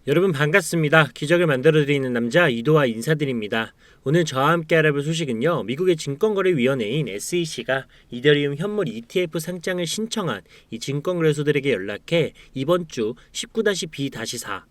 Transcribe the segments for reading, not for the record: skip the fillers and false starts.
여러분 반갑습니다. 기적을 만들어드리는 남자 이도와 인사드립니다. 오늘 저와 함께 알아볼 소식은요. 미국의 증권거래위원회인 SEC가 이더리움 현물 ETF 상장을 신청한 이 증권거래소들에게 연락해 이번 주 19-B-4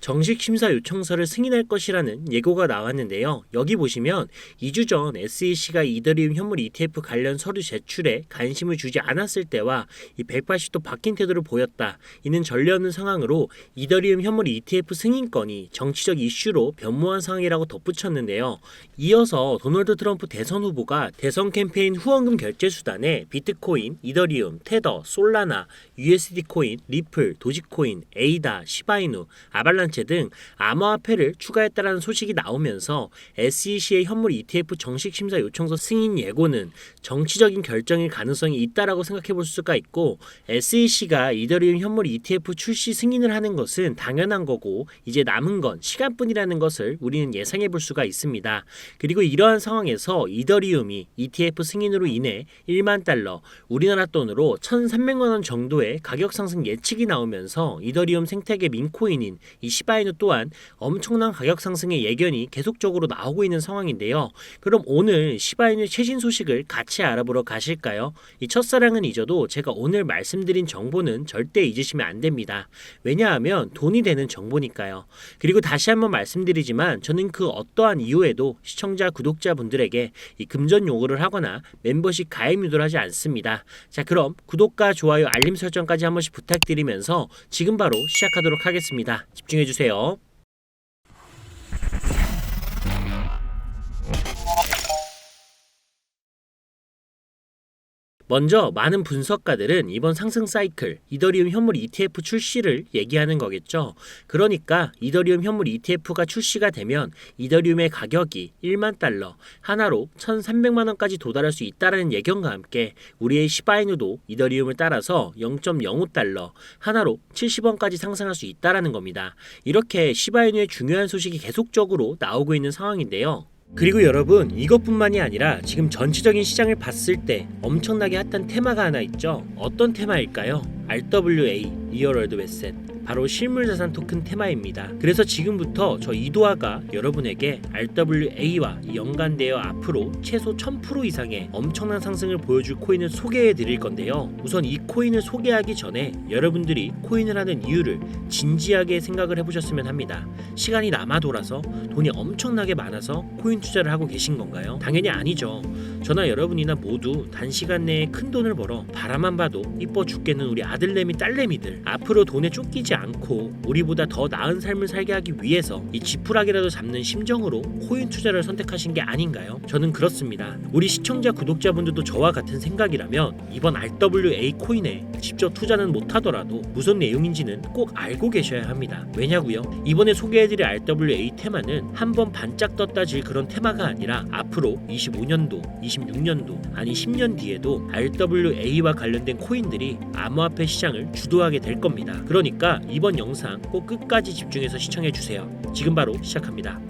정식 심사 요청서를 승인할 것이라는 예고가 나왔는데요. 여기 보시면 2주 전 SEC가 이더리움 현물 ETF 관련 서류 제출에 관심을 주지 않았을 때와 이 180도 바뀐 태도를 보였다. 이는 전례 없는 상황으로 이더리움 현물 ETF 승인권이 정치적 이슈로 변모한 상황이라고 덧붙였는데요. 이어서 도널드 트럼프 대선 후보가 대선 캠페인 후원금 결제 수단에 비트코인, 이더리움, 테더, 솔라나, USD 코인, 리플, 도지코인, 에이다, 시바이누, 아발란체 등 암호화폐를 추가했다라는 소식이 나오면서 SEC의 현물 ETF 정식 심사 요청서 승인 예고는 정치적인 결정일 가능성이 있다라고 생각해 볼 수가 있고, SEC가 이더리움 현물 ETF 출시 승인을 하는 것은 당연한 거고 이제 남은 건 시간뿐이라는 것을 우리는 예상해 볼 수가 있습니다. 그리고 이러한 상황에서 이더리움이 ETF 승인으로 인해 1만 달러, 우리나라 돈으로 1,300만 원 정도의 가격 상승 예측이 나오면서 이더리움 생태계 민코인인 이 시바이누 또한 엄청난 가격 상승의 예견이 계속적으로 나오고 있는 상황인데요. 그럼 오늘 시바이누 최신 소식을 같이 알아보러 가실까요? 이 첫사랑은 잊어도 제가 오늘 말씀드린 정보는 절대 잊으시면 안 됩니다. 왜냐하면 돈이 되는 정보니까요. 그리고 다시 한번 말씀드리지만 저는 그 어떠한 이유에도 시청자, 구독자분들에게 이 금전 요구를 하거나 멤버십 가입 유도를 하지 않습니다. 자, 그럼 구독과 좋아요, 알림 설정까지 한 번씩 부탁드리면서 지금 바로 시작하도록 하겠습니다. 집중해주세요. 먼저 많은 분석가들은 이번 상승 사이클 이더리움 현물 ETF 출시를 얘기하는 거겠죠. 그러니까 이더리움 현물 ETF가 출시가 되면 이더리움의 가격이 1만 달러, 하나로 1,300만 원까지 도달할 수 있다는 예견과 함께 우리의 시바이누도 이더리움을 따라서 0.05달러, 하나로 70원까지 상승할 수 있다는 겁니다. 이렇게 시바이누의 중요한 소식이 계속적으로 나오고 있는 상황인데요. 그리고 여러분, 이것뿐만이 아니라 지금 전체적인 시장을 봤을 때 엄청나게 핫한 테마가 하나 있죠. 어떤 테마일까요? RWA, 리얼 월드 에셋, 바로 실물자산 토큰 테마입니다. 그래서 지금부터 저 이도아가 여러분에게 RWA와 연관되어 앞으로 최소 1000% 이상의 엄청난 상승을 보여줄 코인을 소개해 드릴 건데요. 우선 이 코인을 소개하기 전에 여러분들이 코인을 하는 이유를 진지하게 생각을 해보셨으면 합니다. 시간이 남아 돌아서 돈이 엄청나게 많아서 코인 투자를 하고 계신 건가요? 당연히 아니죠. 저나 여러분이나 모두 단시간 내에 큰 돈을 벌어 바라만 봐도 이뻐 죽겠는 우리 아들내미 딸내미들, 앞으로 돈에 쫓기지 않고 우리보다 더 나은 삶을 살게 하기 위해서 이 지푸라기라도 잡는 심정으로 코인 투자를 선택하신 게 아닌가요? 저는 그렇습니다. 우리 시청자 구독자분들도 저와 같은 생각이라면 이번 RWA 코인에 직접 투자는 못하더라도 무슨 내용인지는 꼭 알고 계셔야 합니다. 왜냐고요? 이번에 소개해드릴 RWA 테마는 한번 반짝 떴다 질 그런 테마가 아니라 앞으로 25년도, 26년도, 아니 10년 뒤에도 RWA와 관련된 코인들이 암호화폐 시장을 주도하게 될 겁니다. 그러니까 이번 영상 꼭 끝까지 집중해서 시청해주세요. 지금 바로 시작합니다.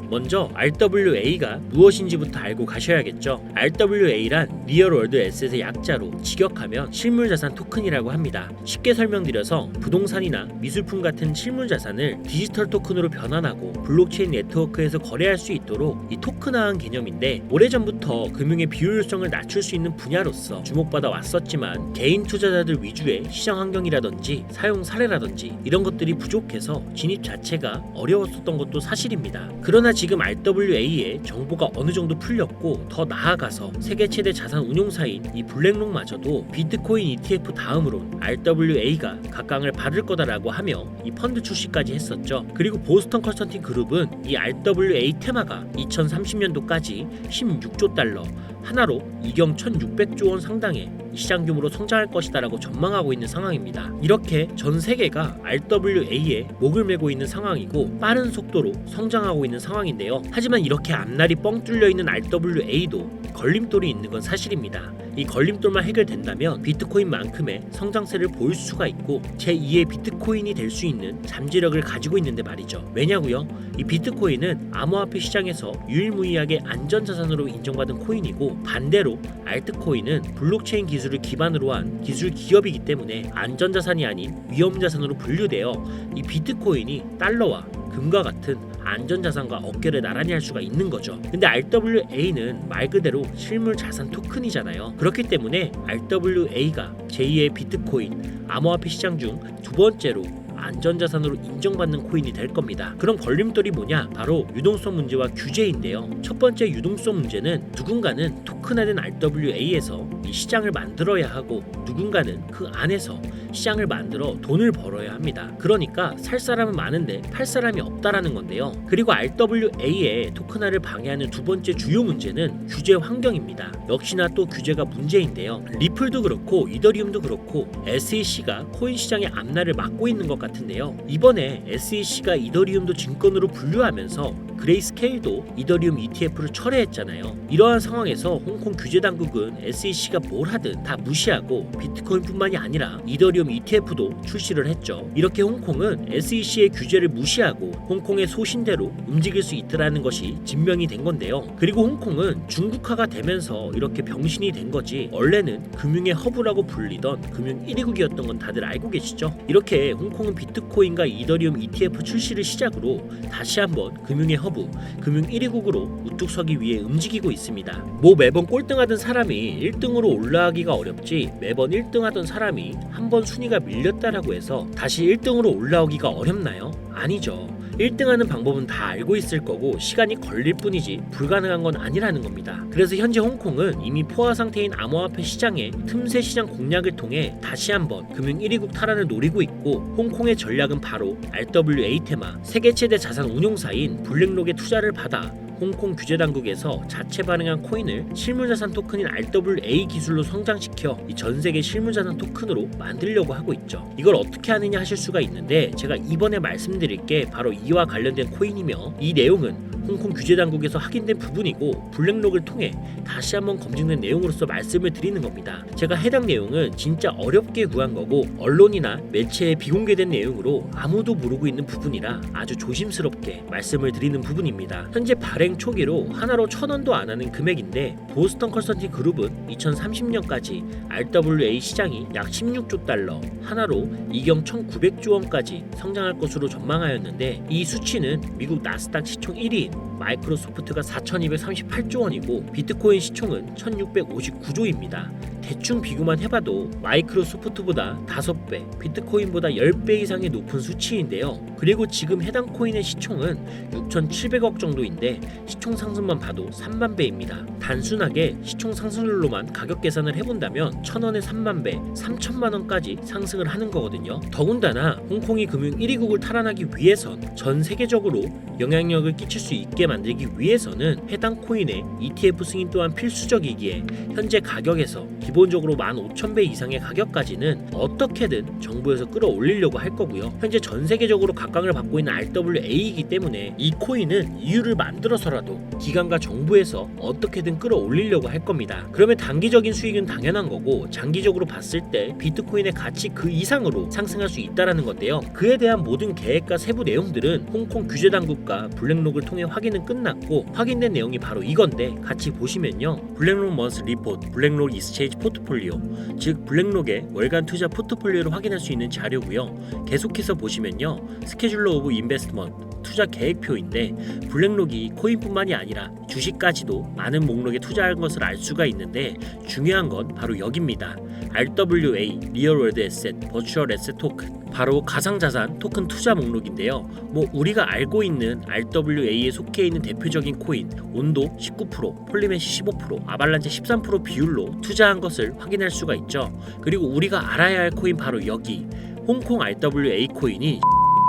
먼저 RWA가 무엇인지부터 알고 가셔야겠죠. RWA란 리얼 월드 에셋의 약자로 직역하면 실물자산 토큰이라고 합니다. 쉽게 설명드려서 부동산이나 미술품 같은 실물자산을 디지털 토큰으로 변환하고 블록체인 네트워크에서 거래할 수 있도록 이 토큰화한 개념인데, 오래전부터 금융의 비효율성을 낮출 수 있는 분야로서 주목받아 왔었지만 개인 투자자들 위주의 시장 환경이라든지 사용 사례라든지 이런 것들이 부족해서 진입 자체가 어려웠었던 것도 사실입니다. 그러나 지금 RWA의 정보가 어느 정도 풀렸고 더 나아가서 세계 최대 자산 운용사인 이 블랙록마저도 비트코인 ETF 다음으로 RWA가 각광을 받을 거다라고 하며 이 펀드 출시까지 했었죠. 그리고 보스턴 컨설팅 그룹은 이 RWA 테마가 2030년도까지 16조 달러, 하나로 이경 1600조 원 상당의 시장 규모로 성장할 것이다라고 전망하고 있는 상황입니다. 이렇게 전 세계가 RWA에 목을 메고 있는 상황이고 빠른 속도로 성장하고 있는 상황인데요. 하지만 이렇게 앞날이 뻥 뚫려 있는 RWA도 걸림돌이 있는 건 사실입니다. 이 걸림돌만 해결된다면 비트코인만큼의 성장세를 보일 수가 있고 제2의 비트코인이 될 수 있는 잠재력을 가지고 있는데 말이죠. 왜냐고요? 이 비트코인은 암호화폐 시장에서 유일무이하게 안전자산으로 인정받은 코인이고 반대로 알트코인은 블록체인 기술을 기반으로 한 기술 기업이기 때문에 안전자산이 아닌 위험자산으로 분류되어 이 비트코인이 달러와 금과 같은 안전자산과 어깨를 나란히 할 수가 있는 거죠. 근데 RWA는 말 그대로 실물 자산 토큰이잖아요. 그렇기 때문에 RWA가 제2의 비트코인, 암호화폐 시장 중 두 번째로 안전자산으로 인정받는 코인이 될 겁니다. 그럼 걸림돌이 뭐냐? 바로 유동성 문제와 규제인데요. 첫 번째 유동성 문제는 누군가는 토큰화된 RWA에서 이 시장을 만들어야 하고 누군가는 그 안에서 시장을 만들어 돈을 벌어야 합니다. 그러니까 살 사람은 많은데 팔 사람이 없다라는 건데요. 그리고 RWA의 토큰화를 방해하는 두 번째 주요 문제는 규제 환경입니다. 역시나 또 규제가 문제인데요. 리플도 그렇고 이더리움도 그렇고 SEC가 코인 시장의 앞날을 막고 있는 것 같은데요. 이번에 SEC가 이더리움도 증권으로 분류하면서 그레이스케일도 이더리움 ETF를 철회했잖아요. 이러한 상황에서 홍콩 규제 당국은 SEC가 뭘 하든 다 무시하고 비트코인뿐만이 아니라 이더리움 ETF도 출시를 했죠. 이렇게 홍콩은 SEC의 규제를 무시하고 홍콩의 소신대로 움직일 수 있더라는 것이 증명이 된 건데요. 그리고 홍콩은 중국화가 되면서 이렇게 병신이 된 거지 원래는 금융의 허브라고 불리던 금융 1위국이었던 건 다들 알고 계시죠? 이렇게 홍콩은 비트코인과 이더리움 ETF 출시를 시작으로 다시 한번 금융의 허브, 금융 1위국으로 우뚝 서기 위해 움직이고 있습니다. 뭐 매번 꼴등하던 사람이 1등으로 올라가기가 어렵지 매번 1등하던 사람이 한 번 순위가 밀렸다라고 해서 다시 1등으로 올라오기가 어렵나요? 아니죠. 1등하는 방법은 다 알고 있을 거고 시간이 걸릴 뿐이지 불가능한 건 아니라는 겁니다. 그래서 현재 홍콩은 이미 포화 상태인 암호화폐 시장의 틈새 시장 공략을 통해 다시 한번 금융 1위국 탈환을 노리고 있고 홍콩의 전략은 바로 RWA 테마 세계 최대 자산 운용사인 블랙록의 투자를 받아 홍콩 규제 당국에서 자체 발행한 코인을 실물자산 토큰인 RWA 기술로 성장시켜 이 전 세계 실물자산 토큰으로 만들려고 하고 있죠. 이걸 어떻게 하느냐 하실 수가 있는데 제가 이번에 말씀드릴 게 바로 이와 관련된 코인이며 이 내용은 홍콩 규제 당국에서 확인된 부분이고 블랙록을 통해 다시 한번 검증된 내용으로서 말씀을 드리는 겁니다. 제가 해당 내용은 진짜 어렵게 구한 거고 언론이나 매체에 비공개된 내용으로 아무도 모르고 있는 부분이라 아주 조심스럽게 말씀을 드리는 부분입니다. 현재 발행 초기로 하나로 1,000원도 안 하는 금액인데 보스턴 컨설팅 그룹은 2030년까지 RWA 시장이 약 16조 달러, 하나로 이경 1,900조 원까지 성장할 것으로 전망하였는데 이 수치는 미국 나스닥 시총 1위인 마이크로소프트가 4,238조 원이고 비트코인 시총은 1,659조입니다. 대충 비교만 해봐도 마이크로소프트보다 5배, 비트코인보다 10배 이상의 높은 수치인데요. 그리고 지금 해당 코인의 시총은 6,700억 정도인데 시총 상승만 봐도 3만 배입니다. 단순하게 시총 상승률로만 가격 계산을 해본다면 1,000원에 3만 배, 3천만 원까지 상승을 하는 거거든요. 더군다나 홍콩이 금융 1위국을 탈환하기 위해선 전 세계적으로 영향력을 끼칠 수 있게 만들기 위해서는 해당 코인의 ETF 승인 또한 필수적이기에 현재 가격에서 기본적으로 15,000배 이상의 가격까지는 어떻게든 정부에서 끌어올리려고 할 거고요. 현재 전 세계적으로 각광을 받고 있는 RWA이기 때문에 이 코인은 이유를 만들어서라도 기관과 정부에서 어떻게든 끌어올리려고 할 겁니다. 그러면 단기적인 수익은 당연한 거고 장기적으로 봤을 때 비트코인의 가치 그 이상으로 상승할 수 있다라는 건데요. 그에 대한 모든 계획과 세부 내용들은 홍콩 규제 당국과 블랙록을 통해 확인은 끝났고 확인된 내용이 바로 이건데 같이 보시면요. 블랙록 먼스 리포트, 블랙록 익스체인지 포트폴리오, 즉 블랙록의 월간 투자 포트폴리오를 확인할 수 있는 자료고요. 계속해서 보시면요. 스케줄러 오브 인베스트먼트 투자 계획표인데 블랙록이 코인뿐만이 아니라 주식까지도 많은 목록에 투자할 것을 알 수가 있는데 중요한 건 바로 여기입니다. RWA, 리얼 월드 에셋, 버추얼 에셋 토큰, 바로 가상자산 토큰 투자 목록인데요. 뭐 우리가 알고 있는 RWA에 속해 있는 대표적인 코인 온도 19%, 폴리메시 15%, 아발란체 13% 비율로 투자한 것을 확인할 수가 있죠. 그리고 우리가 알아야 할 코인 바로 여기 홍콩 RWA 코인이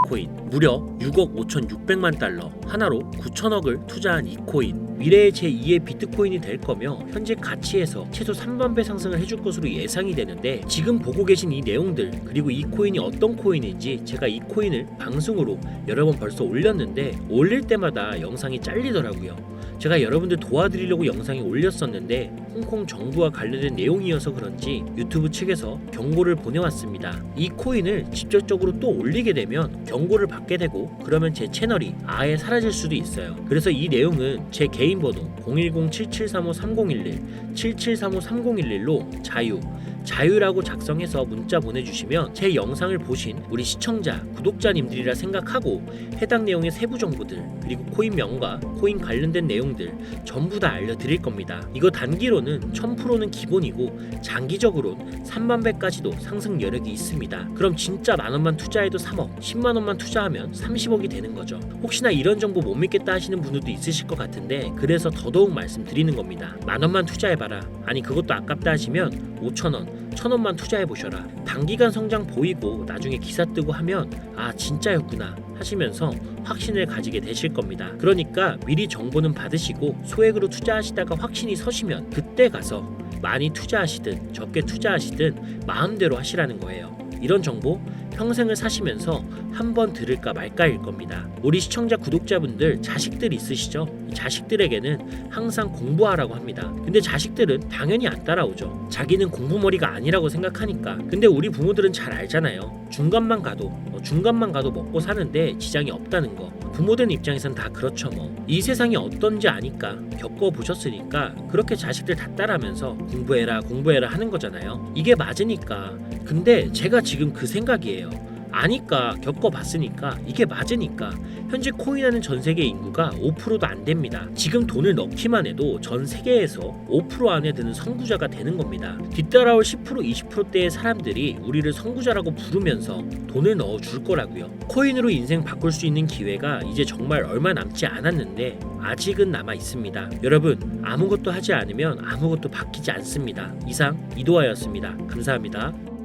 코인 무려 6억 5,600만 달러 하나로 9천억을 투자한 이 코인 미래의 제2의 비트코인이 될 거며 현재 가치에서 최소 3만 배 상승을 해줄 것으로 예상이 되는데 지금 보고 계신 이 내용들 그리고 이 코인이 어떤 코인인지 제가 이 코인을 방송으로 여러 번 벌써 올렸는데 올릴 때마다 영상이 잘리더라고요. 제가 여러분들 도와드리려고 영상에 올렸었는데 홍콩 정부와 관련된 내용이어서 그런지 유튜브 측에서 경고를 보내왔습니다. 이 코인을 직접적으로 또 올리게 되면 경고를 받게 되고 그러면 제 채널이 아예 사라질 수도 있어요. 그래서 이 내용은 제 개인 번호 010-7735-3011 7735-3011로 자유라고 작성해서 문자 보내주시면 제 영상을 보신 우리 시청자, 구독자님들이라 생각하고 해당 내용의 세부 정보들 그리고 코인명과 코인 관련된 내용들 전부 다 알려드릴 겁니다. 이거 단기로는 1000%는 기본이고 장기적으로는 3만배까지도 상승 여력이 있습니다. 그럼 진짜 만원만 투자해도 3억, 10만원만 투자하면 30억이 되는 거죠. 혹시나 이런 정보 못 믿겠다 하시는 분들도 있으실 것 같은데 그래서 더더욱 말씀드리는 겁니다. 만원만 투자해봐라. 아니 그것도 아깝다 하시면 5천원 1000원만 투자해보셔라. 단기간 성장 보이고 나중에 기사 뜨고 하면 아 진짜였구나 하시면서 확신을 가지게 되실 겁니다. 그러니까 미리 정보는 받으시고 소액으로 투자하시다가 확신이 서시면 그때 가서 많이 투자하시든 적게 투자하시든 마음대로 하시라는 거예요. 이런 정보 평생을 사시면서 한번 들을까 말까일 겁니다. 우리 시청자 구독자분들 자식들 있으시죠? 자식들에게는 항상 공부하라고 합니다. 근데 자식들은 당연히 안 따라오죠. 자기는 공부머리가 아니라고 생각하니까. 근데 우리 부모들은 잘 알잖아요. 중간만 가도 먹고 사는데 지장이 없다는 거. 부모들 입장에선 다 그렇죠 뭐. 이 세상이 어떤지 아니까 겪어보셨으니까 그렇게 자식들 다 따라하면서 공부해라 하는 거잖아요. 이게 맞으니까. 근데 제가 지금 그 생각이에요. 아니까 겪어봤으니까 이게 맞으니까. 현재 코인하는 전 세계 인구가 5%도 안 됩니다. 지금 돈을 넣기만 해도 전 세계에서 5% 안에 드는 선구자가 되는 겁니다. 뒤따라올 10% 20%대의 사람들이 우리를 선구자라고 부르면서 돈을 넣어줄 거라고요. 코인으로 인생 바꿀 수 있는 기회가 이제 정말 얼마 남지 않았는데 아직은 남아 있습니다. 여러분 아무것도 하지 않으면 아무것도 바뀌지 않습니다. 이상 이도하였습니다. 감사합니다.